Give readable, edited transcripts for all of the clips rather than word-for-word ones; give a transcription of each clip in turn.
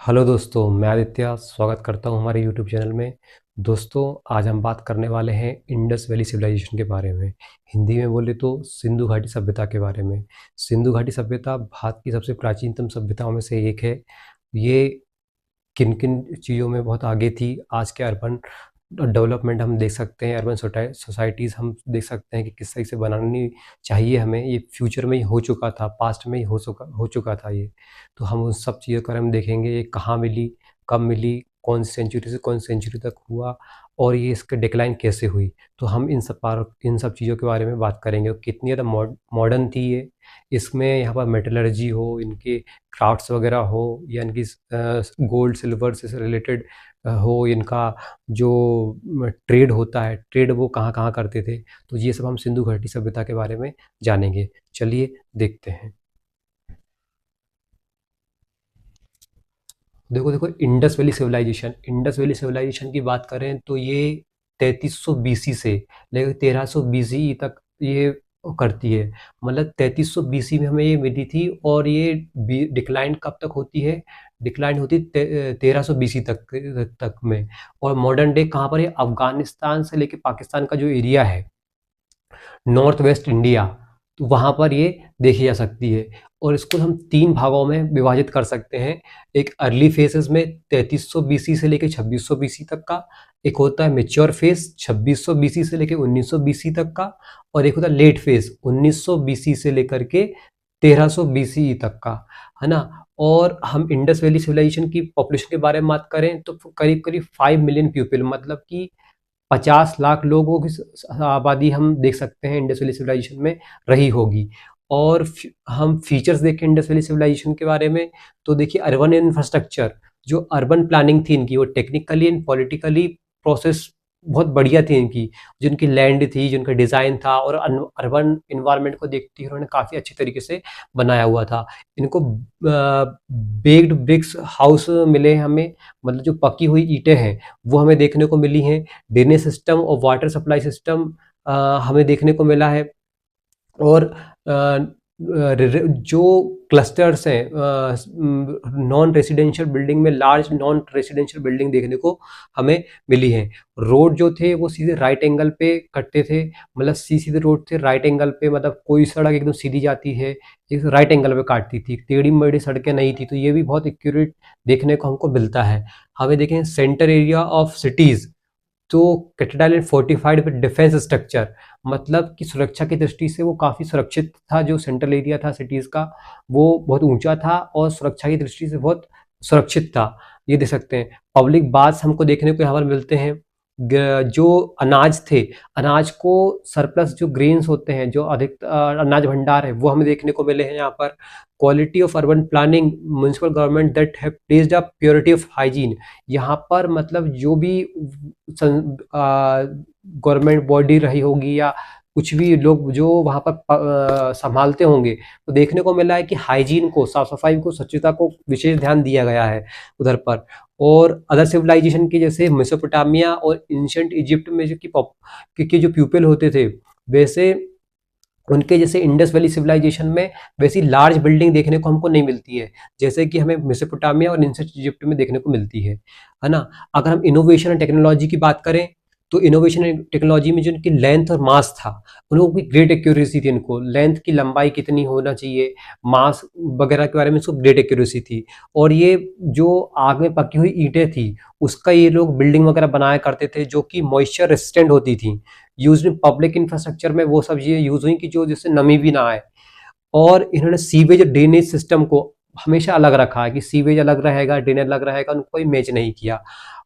Hello दोस्तों, मैं आदित्य स्वागत करता हूं हमारे यूट्यूब चैनल में। दोस्तों, आज हम बात करने वाले हैं इंडस वैली सिविलाइजेशन के बारे में। हिंदी में बोले तो सिंधु घाटी सभ्यता के बारे में। सिंधु घाटी सभ्यता भारत की सबसे प्राचीनतम सभ्यताओं में से एक है। ये किन किन चीज़ों में बहुत आगे थी। आज के अर्बन डेवलपमेंट हम देख सकते हैं, अर्बन सोसाइटीज़ हम देख सकते हैं कि किस तरह से बनानी चाहिए हमें। ये फ्यूचर में ही हो चुका था, पास्ट में ही हो चुका था ये। तो हम उन सब चीज़ों के बारे में देखेंगे, ये कहाँ मिली, कब मिली, कौन सी सेंचुरी से कौन सी सेंचुरी तक हुआ और ये इसका डिक्लाइन कैसे हुई। तो हम इन सब चीज़ों के बारे में बात करेंगे और कितनी ज़्यादा मॉडर्न थी ये। इसमें यहाँ पर मेटलर्जी हो, इनके क्राफ्ट्स वगैरह हो, या इनकी गोल्ड सिल्वर से रिलेटेड हो, इनका जो ट्रेड होता है, ट्रेड वो कहाँ कहाँ करते थे। तो ये सब हम सिंधु घाटी सभ्यता के बारे में जानेंगे। चलिए देखते हैं। देखो देखो, इंडस वैली सिविलाइजेशन की बात करें तो ये 3300 बीसी से लेकर 1300 बीसी तक ये करती है। मतलब 3300 बीसी में हमें ये मिली थी और ये डिक्लाइन कब तक होती है? डिक्लाइन होती 1300 बीसी तक में। और मॉडर्न डे कहाँ पर है? अफगानिस्तान से लेके पाकिस्तान का जो एरिया है, नॉर्थ वेस्ट इंडिया, तो वहाँ पर ये देखी जा सकती है। और इसको हम 3 भागों में विभाजित कर सकते हैं। एक अर्ली फेसेस में 3300 बीसी से लेकर 2600 बीसी तक का, एक होता है मैच्योर फेस 2600 बीसी से लेकर 1900 बीसी तक का, और एक होता है लेट फेस 1900 बीसी से लेकर के 1300 बीसी तक का, है ना। और हम इंडस वैली सिविलाइजेशन की पॉपुलेशन के बारे में बात करें तो करीब करीब 5 मिलियन पीपल, मतलब कि 50 लाख लोगों की आबादी हम देख सकते हैं इंडस वैली सिविलाइजेशन में रही होगी। और हम फीचर्स देखें इंडस वैली सिविलाइजेशन के बारे में, तो देखिए अर्बन इंफ्रास्ट्रक्चर, जो अर्बन प्लानिंग थी इनकी, वो टेक्निकली एंड पॉलिटिकली प्रोसेस बहुत बढ़िया थी इनकी। जिनकी लैंड थी, जिनका डिज़ाइन था, और अर्बन इन्वायरमेंट को देखते हुए उन्होंने काफ़ी अच्छी तरीके से बनाया हुआ था। इनको बेक्ड ब्रिक्स हाउस मिले हैं हमें, मतलब जो पकी हुई ईंटें हैं वो हमें देखने को मिली हैं। ड्रेनेज सिस्टम और वाटर सप्लाई सिस्टम हमें देखने को मिला है। और जो क्लस्टर्स हैं, नॉन रेसिडेंशियल बिल्डिंग में लार्ज नॉन रेसिडेंशियल बिल्डिंग देखने को हमें मिली हैं। रोड जो थे वो सीधे राइट एंगल पे कटते थे, मतलब सीधे रोड थे राइट एंगल पे, मतलब कोई सड़क एकदम सीधी जाती है, एक राइट एंगल पे काटती थी, टेढ़ी मेढ़ी सड़कें नहीं थी। तो ये भी बहुत एक्यूरेट देखने को हमको मिलता है। हमें देखें सेंटर एरिया ऑफ सिटीज़, तो cathedral and fortified with defence structure, मतलब कि सुरक्षा की दृष्टि से वो काफ़ी सुरक्षित था। जो सेंट्रल एरिया था सिटीज़ का, वो बहुत ऊंचा था और सुरक्षा की दृष्टि से बहुत सुरक्षित था। ये देख सकते हैं। पब्लिक बाथ्स हमको देखने को यहाँ पर मिलते हैं। जो अनाज थे, अनाज को सरप्लस जो ग्रेन्स होते हैं, जो अधिक अनाज भंडार है, वो हमें देखने को मिले हैं यहाँ पर। Quality of urban planning, municipal government that have placed a purity of hygiene, यहाँ पर मतलब जो भी गवर्नमेंट बॉडी रही होगी या कुछ भी लोग जो वहाँ पर संभालते होंगे, तो देखने को मिला है कि हाइजीन को, साफ सफाई को, स्वच्छता को विशेष ध्यान दिया गया है उधर पर। और अदर सिविलाइजेशन के जैसे मेसोपोटामिया और एंशिएंट इजिप्ट में के जो पीपल होते थे, वैसे उनके जैसे इंडस वैली सिविलाइजेशन में वैसी लार्ज बिल्डिंग देखने को हमको नहीं मिलती है, जैसे कि हमें मेसोपोटामिया और एंशिएंट इजिप्ट में देखने को मिलती है ना। अगर हम इनोवेशन और टेक्नोलॉजी की बात करें, तो इनोवेशन एंड टेक्नोलॉजी में जो इनकी लेंथ और मास था, उन लोगों की ग्रेट एक्यूरेसी थी। इनको लेंथ की लंबाई कितनी होना चाहिए, मास वगैरह के बारे में इसको ग्रेट एक्यूरेसी थी। और ये जो आग में पकी हुई ईंटें थी, उसका ये लोग बिल्डिंग वगैरह बनाया करते थे, जो कि मॉइस्चर रेसिस्टेंट होती थी। यूज इन पब्लिक इंफ्रास्ट्रक्चर में वो सब ये यूज हुई कि जो जिससे नमी भी ना आए। और इन्होंने सीवेज और ड्रेनेज सिस्टम को हमेशा अलग रखा है कि सीवेज अलग रहेगा, ड्रेनेज अलग रहेगा, उनको कोई मैच नहीं किया।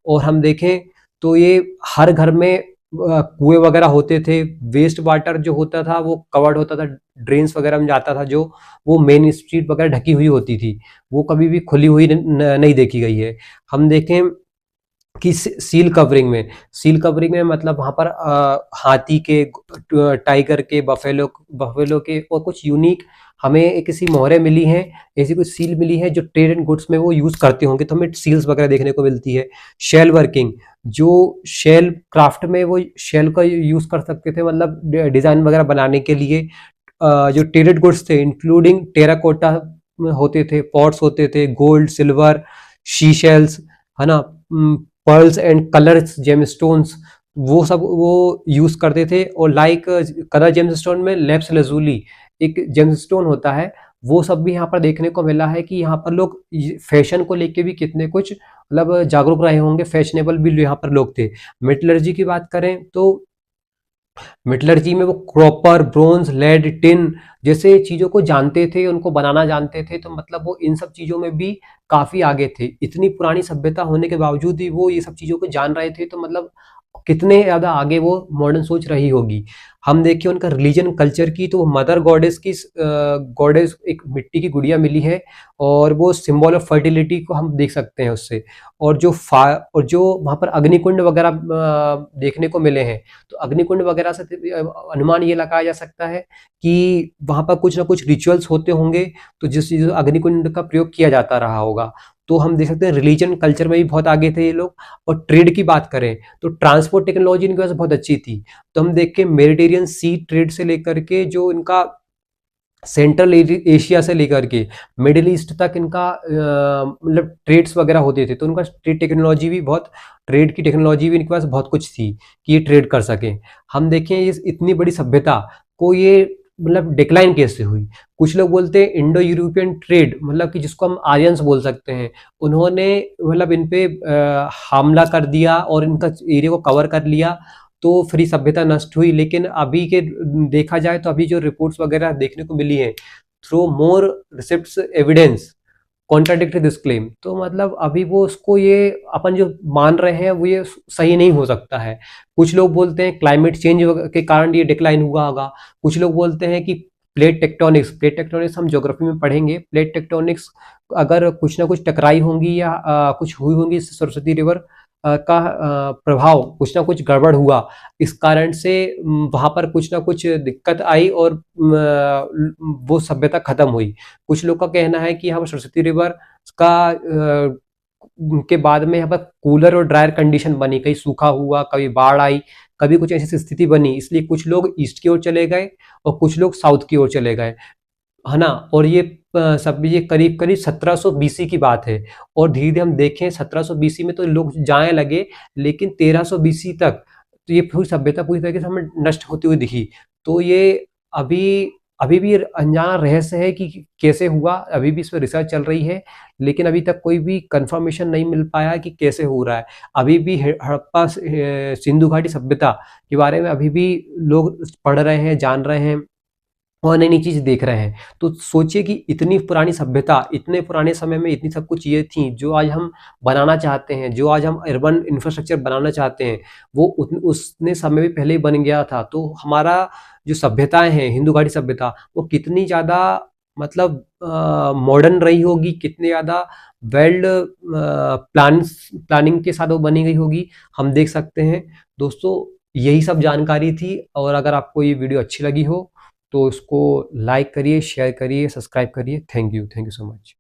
और हम देखें तो ये हर घर में कुएं वगैरह होते थे। वेस्ट वाटर जो होता था वो कवर्ड होता था, ड्रेन्स वगैरह में जाता था, जो वो मेन स्ट्रीट वगैरह ढकी हुई होती थी, वो कभी भी खुली हुई नहीं देखी गई है। हम देखें कि सील कवरिंग में मतलब वहाँ पर हाथी के, टाइगर के, बफेलो के और कुछ यूनिक हमें एक ऐसी मोहरें मिली हैं, ऐसी कुछ सील मिली है जो ट्रेड एंड गुड्स में वो यूज करते होंगे, तो हमें सील्स वगैरह देखने को मिलती है। शेल वर्किंग, जो शेल क्राफ्ट में वो शेल का यूज कर सकते थे, मतलब डिजाइन वगैरह बनाने के लिए। जो ट्रेडेड गुड्स थे इंक्लूडिंग टेराकोटा होते थे, पॉट्स होते थे, गोल्ड, सिल्वर, शी शेल्स, है ना, पर्ल्स एंड कलर्स जेमस्टोन्स, वो सब वो यूज करते थे। और लाइक कलर जेमस्टोन में लैप्स लैजुली एक जेमस्टोन होता है, वो सब भी यहाँ पर देखने को मिला है कि यहाँ पर लोग फैशन को लेके भी कितने कुछ मतलब जागरूक रहे होंगे, फैशनेबल भी यहाँ पर लोग थे। मेटलर्जी की बात करें तो मेटलर्जी में वो कॉपर, ब्रोंज, लेड, टिन जैसे चीजों को जानते थे, उनको बनाना जानते थे, तो मतलब वो इन सब चीजों में भी काफी आगे थे। इतनी पुरानी सभ्यता होने के बावजूद भी वो ये सब चीजों को जान रहे थे, तो मतलब कितने ज्यादा आगे वो मॉडर्न सोच रही होगी। हम देखें उनका रिलीजन कल्चर की, तो मदर गॉडेस की गॉडेस एक मिट्टी की गुड़िया मिली है, और वो सिंबल ऑफ फर्टिलिटी को हम देख सकते हैं उससे। और जो वहां पर अग्निकुंड वगैरह देखने को मिले हैं, तो अग्निकुंड वगैरह से अनुमान ये लगाया जा सकता है कि वहां पर कुछ ना कुछ रिचुअल्स होते होंगे, तो जिस चीज अग्निकुंड का प्रयोग किया जाता रहा होगा। तो हम देख सकते हैं रिलीजन कल्चर में भी बहुत आगे थे ये लोग। और ट्रेड की बात करें तो ट्रांसपोर्ट टेक्नोलॉजी इनकी वजह से बहुत अच्छी थी। तो हम देख के मेडिटेरियन सी ट्रेड से लेकर के जो इनका सेंट्रल एशिया से लेकर के मिडिल ईस्ट तक इनका मतलब ट्रेड्स वगैरह होते थे, तो उनका ट्रेड की टेक्नोलॉजी भी इनके पास बहुत कुछ थी कि ये ट्रेड कर सकें। हम देखें इस इतनी बड़ी सभ्यता को ये मतलब डिक्लाइन कैसे हुई। कुछ लोग बोलते हैं इंडो यूरोपियन ट्रेड, मतलब कि जिसको हम आर्यंस बोल सकते हैं, उन्होंने मतलब इन पे हमला कर दिया और इनका एरिया को कवर कर लिया, तो फिर सभ्यता नष्ट हुई। लेकिन अभी के देखा जाए तो अभी जो रिपोर्ट्स वगैरह देखने को मिली है, through more receipts evidence contradict this claim, तो मतलब अभी वो उसको ये अपन जो मान रहे हैं वो ये सही नहीं हो सकता है। कुछ लोग बोलते हैं क्लाइमेट चेंज के कारण ये डिक्लाइन हुआ होगा। कुछ लोग बोलते हैं कि प्लेट टेक्टोनिक्स हम ज्योग्राफी में पढ़ेंगे, प्लेट टेक्टोनिक्स अगर कुछ ना कुछ टकराई होंगी या कुछ हुई होंगी सरस्वती रिवर का प्रभाव, कुछ ना कुछ गड़बड़ हुआ, इस कारण से वहां पर कुछ ना कुछ दिक्कत आई और वो सभ्यता खत्म हुई। कुछ लोग का कहना है कि यहाँ पर सरस्वती रिवर का के बाद में यहाँ पर कूलर और ड्रायर कंडीशन बनी, कहीं सूखा हुआ, कभी बाढ़ आई, कभी कुछ ऐसी स्थिति बनी, इसलिए कुछ लोग ईस्ट की ओर चले गए और कुछ लोग साउथ की ओर चले गए, है ना। और ये करीब करीब 1700 बीसी की बात है। और धीरे धीरे हम देखें 1700 बीसी में तो लोग जाने लगे, लेकिन 1300 बीसी तक तो ये पूरी सभ्यता पूरी तरीके से हमें नष्ट होती हुई दिखी। तो ये अभी अभी भी अनजाना रहस्य है कि कैसे हुआ, अभी भी इस पर रिसर्च चल रही है, लेकिन अभी तक कोई भी कंफर्मेशन नहीं मिल पाया है कि कैसे हो रहा है। अभी भी हड़प्पा सिंधु घाटी सभ्यता के बारे में अभी भी लोग पढ़ रहे हैं, जान रहे हैं और नई नई चीज देख रहे हैं। तो सोचिए कि इतनी पुरानी सभ्यता, इतने पुराने समय में इतनी सब कुछ चीजें थी जो आज हम बनाना चाहते हैं, जो आज हम अर्बन इंफ्रास्ट्रक्चर बनाना चाहते हैं, वो उसने समय भी पहले ही बन गया था। तो हमारा जो सभ्यताएं हैं, हिंदू घाटी सभ्यता, वो कितनी ज्यादा मतलब मॉडर्न रही होगी, कितनी ज्यादा वेल प्लानिंग के साथ वो बनी गई होगी, हम देख सकते हैं। दोस्तों, यही सब जानकारी थी, और अगर आपको ये वीडियो अच्छी लगी हो तो इसको लाइक करिए, शेयर करिए, सब्सक्राइब करिए। Thank you so much.